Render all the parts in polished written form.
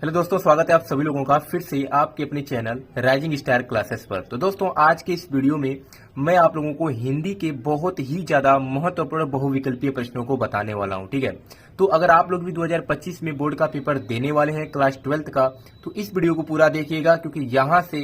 Hello दोस्तों, स्वागत है आप सभी लोगों का फिर से आपके अपने चैनल राइजिंग स्टार क्लासेस पर। तो दोस्तों, आज के इस वीडियो में मैं आप लोगों को हिंदी के बहुत ही ज्यादा महत्वपूर्ण बहुविकल्पीय प्रश्नों को बताने वाला हूं। ठीक है, तो अगर आप लोग भी 2025 में बोर्ड का पेपर देने वाले हैं क्लास 12th का, तो इस वीडियो को पूरा देखिएगा क्योंकि यहाँ से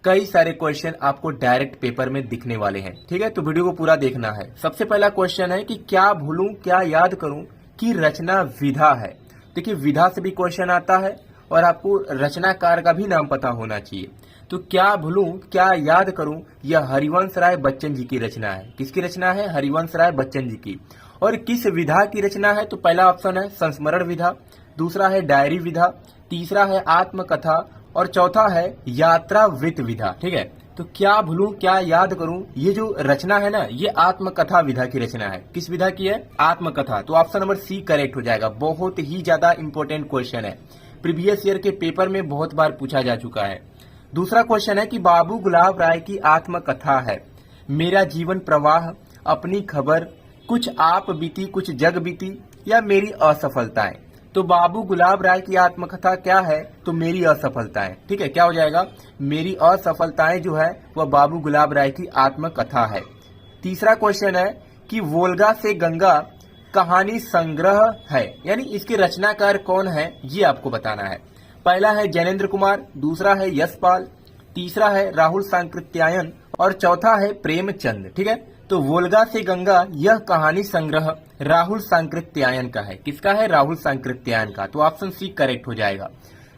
कई सारे क्वेश्चन आपको डायरेक्ट पेपर में दिखने वाले हैं। ठीक है, तो वीडियो को पूरा देखना है। सबसे पहला क्वेश्चन है कि क्या भूलूं क्या याद करूं की रचना विधा है। देखिए, विधा से भी क्वेश्चन आता है और आपको रचनाकार का भी नाम पता होना चाहिए। तो क्या भूलूं क्या याद करूं, यह हरिवंश राय बच्चन जी की रचना है। किसकी रचना है? हरिवंश राय बच्चन जी की। और किस विधा की रचना है? तो पहला ऑप्शन है संस्मरण विधा, दूसरा है डायरी विधा, तीसरा है आत्मकथा और चौथा है यात्रा वृत्त विधा। ठीक है, तो क्या भूलूं क्या याद करूं, ये जो रचना है ना, ये आत्मकथा विधा की रचना है। किस विधा की है? आत्मकथा। तो ऑप्शन नंबर सी करेक्ट हो जाएगा। बहुत ही ज्यादा इंपॉर्टेंट क्वेश्चन है, प्रीवियस ईयर के पेपर में बहुत बार पूछा जा चुका है। दूसरा क्वेश्चन है कि बाबू गुलाब राय की आत्मकथा है। मेरा जीवन प्रवाह, अपनी खबर, कुछ आप बीती कुछ जग बीती या मेरी असफलताएं। तो बाबू गुलाब राय की आत्मकथा क्या है? तो मेरी असफलताएं। ठीक है, क्या हो जाएगा? मेरी असफलताएं जो है वह बाबू गुलाब राय की आत्मकथा है। तीसरा क्वेश्चन है कि वोल्गा से गंगा कहानी संग्रह है, यानी इसके रचनाकार कौन है ये आपको बताना है। पहला है जैनेन्द्र कुमार, दूसरा है यशपाल, तीसरा है राहुल सांकृत्यायन और चौथा है प्रेमचंद। ठीक है, तो वोल्गा से गंगा यह कहानी संग्रह राहुल सांकृत्यायन का है। किसका है? राहुल सांकृत्यायन का। तो ऑप्शन सी करेक्ट हो जाएगा।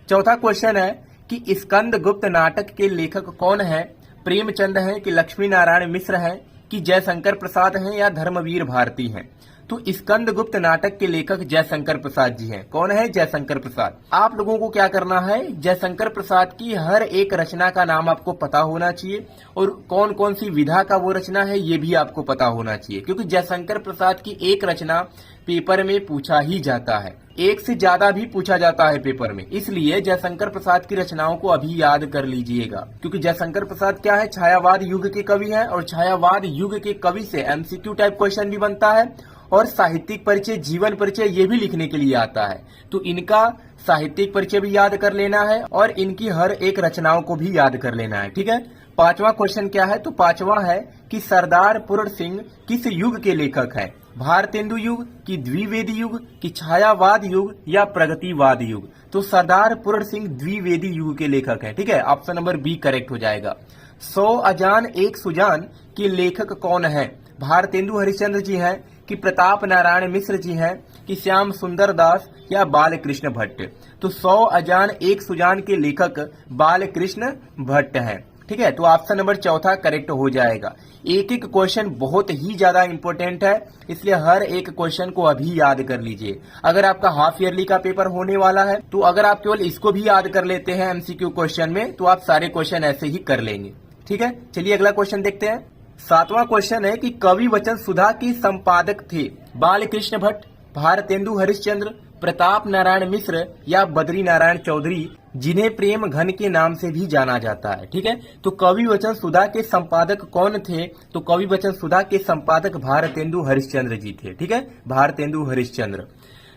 चौथा क्वेश्चन है कि स्कंद गुप्त नाटक के लेखक कौन है? प्रेमचंद है कि लक्ष्मी नारायण मिश्र है कि जयशंकर प्रसाद हैं या धर्मवीर भारती हैं। तो स्कंद गुप्त नाटक के लेखक जयशंकर प्रसाद जी हैं। कौन है? जयशंकर प्रसाद। आप लोगों को क्या करना है, जयशंकर प्रसाद की हर एक रचना का नाम आपको पता होना चाहिए और कौन कौन सी विधा का वो रचना है ये भी आपको पता होना चाहिए, क्योंकि जयशंकर प्रसाद की एक रचना पेपर में पूछा ही जाता है, एक से ज्यादा भी पूछा जाता है पेपर में। इसलिए जयशंकर प्रसाद की रचनाओं को अभी याद कर लीजिएगा, क्योंकि जयशंकर प्रसाद क्या है? छायावाद युग के कवि हैं और छायावाद युग के कवि से एमसीक्यू टाइप क्वेश्चन भी बनता है और साहित्यिक परिचय, जीवन परिचय ये भी लिखने के लिए आता है। तो इनका साहित्यिक परिचय भी याद कर लेना है और इनकी हर एक रचनाओं को भी याद कर लेना है। ठीक है, पांचवा क्वेश्चन क्या है? तो पांचवा है कि सरदार पूर्ण सिंह किस युग के लेखक हैं? भारतेंदु युग की द्विवेदी युग की छायावाद युग या प्रगतिवाद युग? तो सरदार पूर्ण सिंह द्विवेदी युग के लेखक हैं। ठीक है, ऑप्शन नंबर बी करेक्ट हो जाएगा। 100 अजान एक सुजान के लेखक कौन है? भारतेंदु हरिश्चंद्र जी हैं कि प्रताप नारायण मिश्र जी हैं कि श्याम सुंदर दास या बालकृष्ण भट्ट? तो 100 अजान एक सुजान के लेखक बालकृष्ण भट्ट हैं। ठीक है, तो ऑप्शन नंबर चौथा करेक्ट हो जाएगा। एक एक क्वेश्चन बहुत ही ज्यादा इंपॉर्टेंट है, इसलिए हर एक क्वेश्चन को अभी याद कर लीजिए। अगर आपका हाफ ईयरली का पेपर होने वाला है तो अगर आप केवल इसको भी याद कर लेते हैं एमसीक्यू क्वेश्चन में, तो आप सारे क्वेश्चन ऐसे ही कर लेंगे। ठीक है, चलिए अगला क्वेश्चन देखते हैं। सातवां क्वेश्चन है कि कवि वचन सुधा के संपादक थे बालकृष्ण भट्ट, भारतेंदु हरिश्चंद्र, प्रताप नारायण मिश्र या बद्री नारायण चौधरी, जिन्हें प्रेम घन के नाम से भी जाना जाता है। ठीक है, तो कवि वचन सुधा के संपादक कौन थे? तो कवि वचन सुधा के संपादक भारतेंदु हरिश्चंद्र जी थे। ठीक है, भारतेंदु हरिश्चंद्र।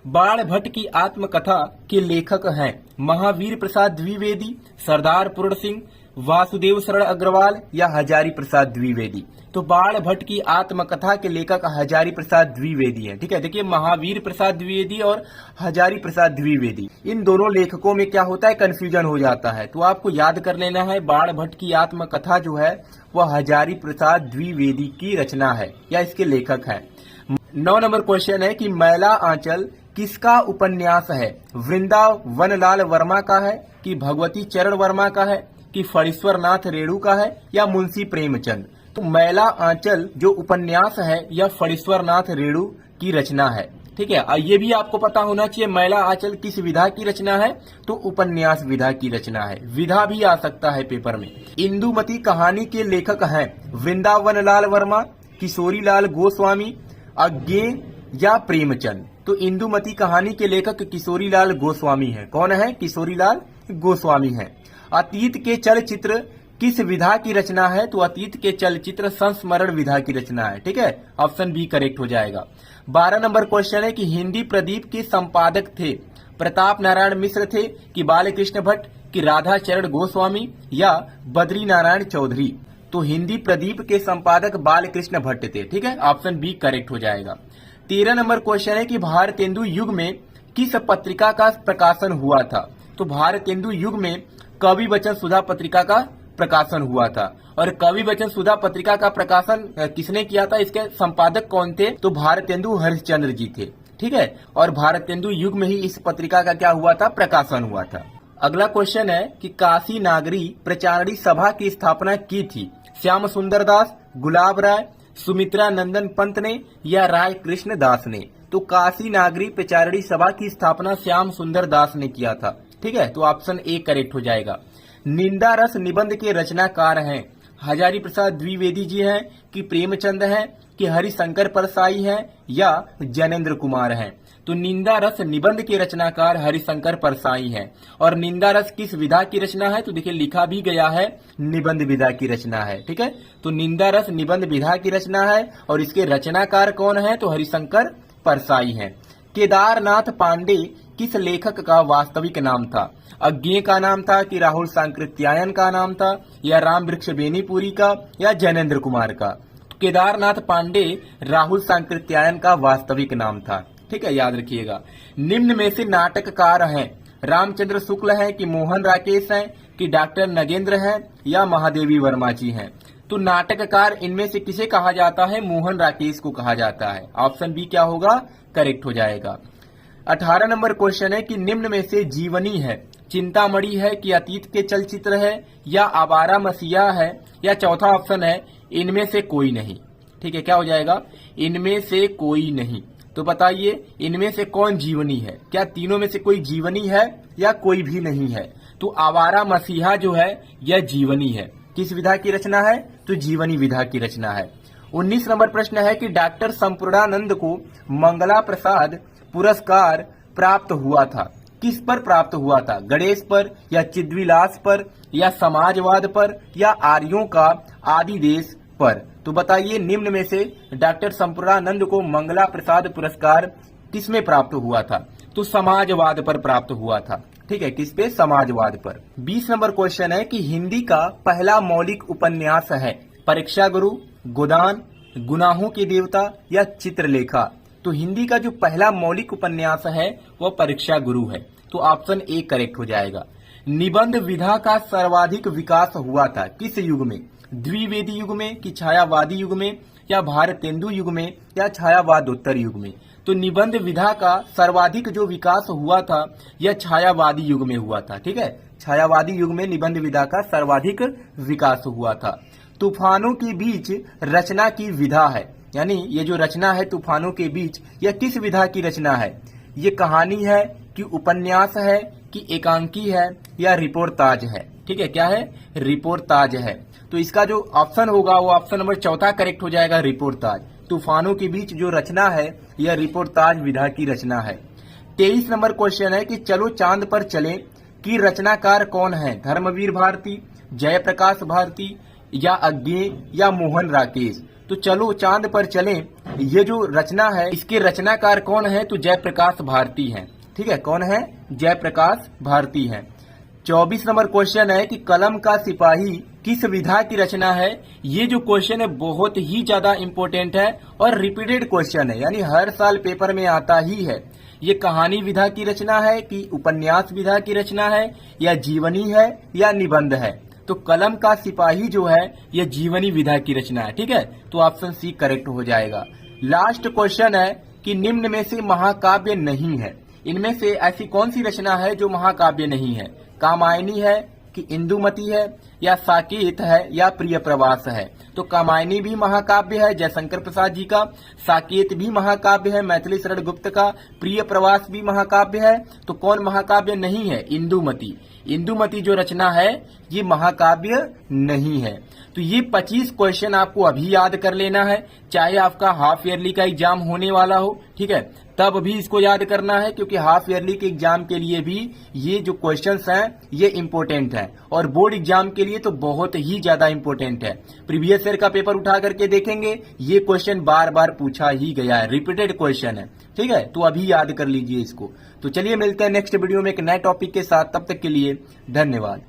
बाण भट्ट की आत्मकथा के लेखक हैं महावीर प्रसाद द्विवेदी, सरदार पूर्ण सिंह, वासुदेव शरण अग्रवाल या हजारी प्रसाद द्विवेदी? तो बाण भट्ट की आत्मकथा के लेखक हजारी प्रसाद द्विवेदी हैं। ठीक है, देखिए महावीर प्रसाद द्विवेदी और हजारी प्रसाद द्विवेदी, इन दोनों लेखकों में क्या होता है? कंफ्यूजन हो जाता है। तो आपको याद कर लेना है बाण भट्ट की आत्मकथा जो है वह हजारी प्रसाद द्विवेदी की रचना है या इसके लेखक है। 9 नंबर क्वेश्चन है कि मैला आंचल किसका उपन्यास है? वृंदावनलाल वर्मा का है कि भगवती चरण वर्मा का है कि फणीश्वर नाथ रेणु का है या मुंशी प्रेमचंद? तो मैला आंचल जो उपन्यास है यह फणीश्वर नाथ रेणु की रचना है। ठीक है, ये भी आपको पता होना चाहिए मैला आंचल किस विधा की रचना है? तो उपन्यास विधा की रचना है। विधा भी आ सकता है पेपर में। इंदुमती कहानी के लेखक हैं वृंदावनलाल वर्मा, किशोरीलाल गोस्वामी, अज्ञेय या प्रेमचंद? तो इंदुमती कहानी के लेखक किशोरीलाल गोस्वामी हैं। कौन है? किशोरीलाल गोस्वामी हैं। अतीत के चलचित्र किस विधा की रचना है? तो अतीत के चलचित्र संस्मरण विधा की रचना है। ठीक है, ऑप्शन बी करेक्ट हो जाएगा। 12 नंबर क्वेश्चन है कि हिंदी प्रदीप के संपादक थे प्रताप नारायण मिश्र थे कि बालकृष्ण भट्ट कि राधा चरण गोस्वामी या बद्री नारायण चौधरी? तो हिंदी प्रदीप के संपादक बालकृष्ण भट्ट थे। ठीक है, ऑप्शन बी करेक्ट हो जाएगा। 13 नंबर क्वेश्चन है कि भारतेंदु युग में किस पत्रिका का प्रकाशन हुआ था? तो भारतेंदु युग में कवि वचन सुधा पत्रिका का प्रकाशन हुआ था। और कवि वचन सुधा पत्रिका का प्रकाशन किसने किया था, इसके संपादक कौन थे? तो भारतेंदु हरिश्चंद्र जी थे। ठीक है, और भारतेंदु युग में ही इस पत्रिका का क्या हुआ था, प्रकाशन हुआ था। अगला क्वेश्चन है कि काशी नागरी प्रचारणी सभा की स्थापना की थी श्याम सुंदर दास, गुलाब राय, सुमित्रा नंदन पंत ने या राय कृष्ण दास ने? तो काशी नागरी प्रचारणी सभा की स्थापना श्याम सुंदर दास ने किया था। ठीक है, तो ऑप्शन ए करेक्ट हो जाएगा। निंदा रस निबंध के रचनाकार हैं हजारी प्रसाद द्विवेदी जी हैं कि प्रेमचंद हैं कि हरिशंकर परसाई हैं या जैनेन्द्र कुमार हैं? तो निंदा रस निबंध के रचनाकार हरिशंकर परसाई हैं। और निंदा रस किस विधा की रचना है? तो देखिए लिखा भी गया है निबंध विधा की रचना है। ठीक है, तो निंदा रस निबंध विधा की रचना है और इसके रचनाकार कौन है? तो हरिशंकर परसाई हैं। केदारनाथ पांडे किस लेखक का वास्तविक नाम था? अज्ञेय का नाम था कि राहुल सांकृत्यायन का नाम था या राम वृक्ष बेनीपुरी का या जैनेन्द्र कुमार का? तो केदारनाथ पांडे राहुल सांकृत्यायन का वास्तविक नाम था। ठीक है, याद रखिएगा। निम्न में से नाटककार हैं रामचंद्र शुक्ल हैं कि मोहन राकेश हैं कि डॉक्टर नगेंद्र हैं या महादेवी वर्मा जी हैं? तो नाटककार इनमें से किसे कहा जाता है? मोहन राकेश को कहा जाता है। ऑप्शन बी क्या होगा, करेक्ट हो जाएगा। 18 नंबर क्वेश्चन है कि निम्न में से जीवनी है चिंतामणि है कि अतीत के चलचित्र है या आवारा मसीहा है या चौथा ऑप्शन है इनमें से कोई नहीं? ठीक है, क्या हो जाएगा, इनमें से कोई नहीं। तो बताइए इनमें से कौन जीवनी है? क्या तीनों में से कोई जीवनी है या कोई भी नहीं है? तो आवारा मसीहा जो है यह जीवनी है। किस विधा की रचना है? तो जीवनी विधा की रचना है। 19 नंबर प्रश्न है कि डॉक्टर संपूर्णानंद को मंगला प्रसाद पुरस्कार प्राप्त हुआ था, किस पर प्राप्त हुआ था? गणेश पर या चिद्विलास पर या समाजवाद पर या आर्यों का आदि देश पर? तो बताइए निम्न में से डॉक्टर संपूर्णानंद को मंगला प्रसाद पुरस्कार किस में प्राप्त हुआ था? तो समाजवाद पर प्राप्त हुआ था। ठीक है, किस पे? समाजवाद पर। 20 नंबर क्वेश्चन है कि हिंदी का पहला मौलिक उपन्यास है परीक्षा गुरु, गोदान, गुनाहों के देवता या चित्रलेखा? तो हिंदी का जो पहला मौलिक उपन्यास है वह परीक्षा गुरु है। तो ऑप्शन ए करेक्ट हो जाएगा। निबंध विधा का सर्वाधिक विकास हुआ था किस युग में? द्विवेदी युग में कि छायावादी युग में या भारतेंदु युग में या छायावादोत्तर युग में? तो निबंध विधा का सर्वाधिक जो विकास हुआ था यह छायावादी युग में हुआ था। ठीक है, छायावादी युग में निबंध विधा का सर्वाधिक विकास हुआ था। तूफानों के बीच रचना की विधा है, यानी ये जो रचना है तूफानों के बीच, यह किस विधा की रचना है? ये कहानी है कि उपन्यास है कि एकांकी है या रिपोर्टाज है? ठीक है, क्या है? रिपोर्टाज है। तो इसका जो ऑप्शन होगा वो ऑप्शन नंबर चौथा करेक्ट हो जाएगा, रिपोर्टाज। तूफानों के बीच जो रचना है यह रिपोर्टाज विधा की रचना है। 23 नंबर क्वेश्चन है कि चलो चांद पर चलें की रचनाकार कौन है? धर्मवीर भारती, जयप्रकाश भारती या अज्ञेय या मोहन राकेश? तो चलो चांद पर चलें ये जो रचना है इसके रचनाकार कौन है? तो जयप्रकाश भारती हैं। ठीक है, कौन है? जयप्रकाश भारती हैं। 24 नंबर क्वेश्चन है कि कलम का सिपाही किस विधा की रचना है? ये जो क्वेश्चन है बहुत ही ज्यादा इंपॉर्टेंट है और रिपीटेड क्वेश्चन है, यानी हर साल पेपर में आता ही है। ये कहानी विधा की रचना है कि उपन्यास विधा की रचना है या जीवनी है या निबंध है? तो कलम का सिपाही जो है यह जीवनी विधा की रचना है। ठीक है, तो ऑप्शन सी करेक्ट हो जाएगा। लास्ट क्वेश्चन है कि निम्न में से महाकाव्य नहीं है, इनमें से ऐसी कौन सी रचना है जो महाकाव्य नहीं है? कामायनी है कि इंदुमती है या साकेत है या प्रिय प्रवास है? तो कामायनी भी महाकाव्य है जयशंकर प्रसाद जी का, साकेत भी महाकाव्य है मैथिली शरण गुप्त का, प्रिय प्रवास भी महाकाव्य है। तो कौन महाकाव्य नहीं है? इंदुमती। इंदुमती जो रचना है ये महाकाव्य नहीं है। तो ये 25 क्वेश्चन आपको अभी याद कर लेना है, चाहे आपका हाफ ईयरली का एग्जाम होने वाला हो ठीक है, तब भी इसको याद करना है, क्योंकि हाफ ईयरली के एग्जाम के लिए भी ये जो क्वेश्चंस हैं ये इंपॉर्टेंट है, और बोर्ड एग्जाम के लिए तो बहुत ही ज्यादा इंपॉर्टेंट है। प्रीवियस ईयर का पेपर उठा करके देखेंगे, ये क्वेश्चन बार बार पूछा ही गया है, रिपीटेड क्वेश्चन है। ठीक है, तो अभी याद कर लीजिए इसको। तो चलिए मिलते हैं नेक्स्ट वीडियो में एक नए टॉपिक के साथ, तब तक के लिए धन्यवाद।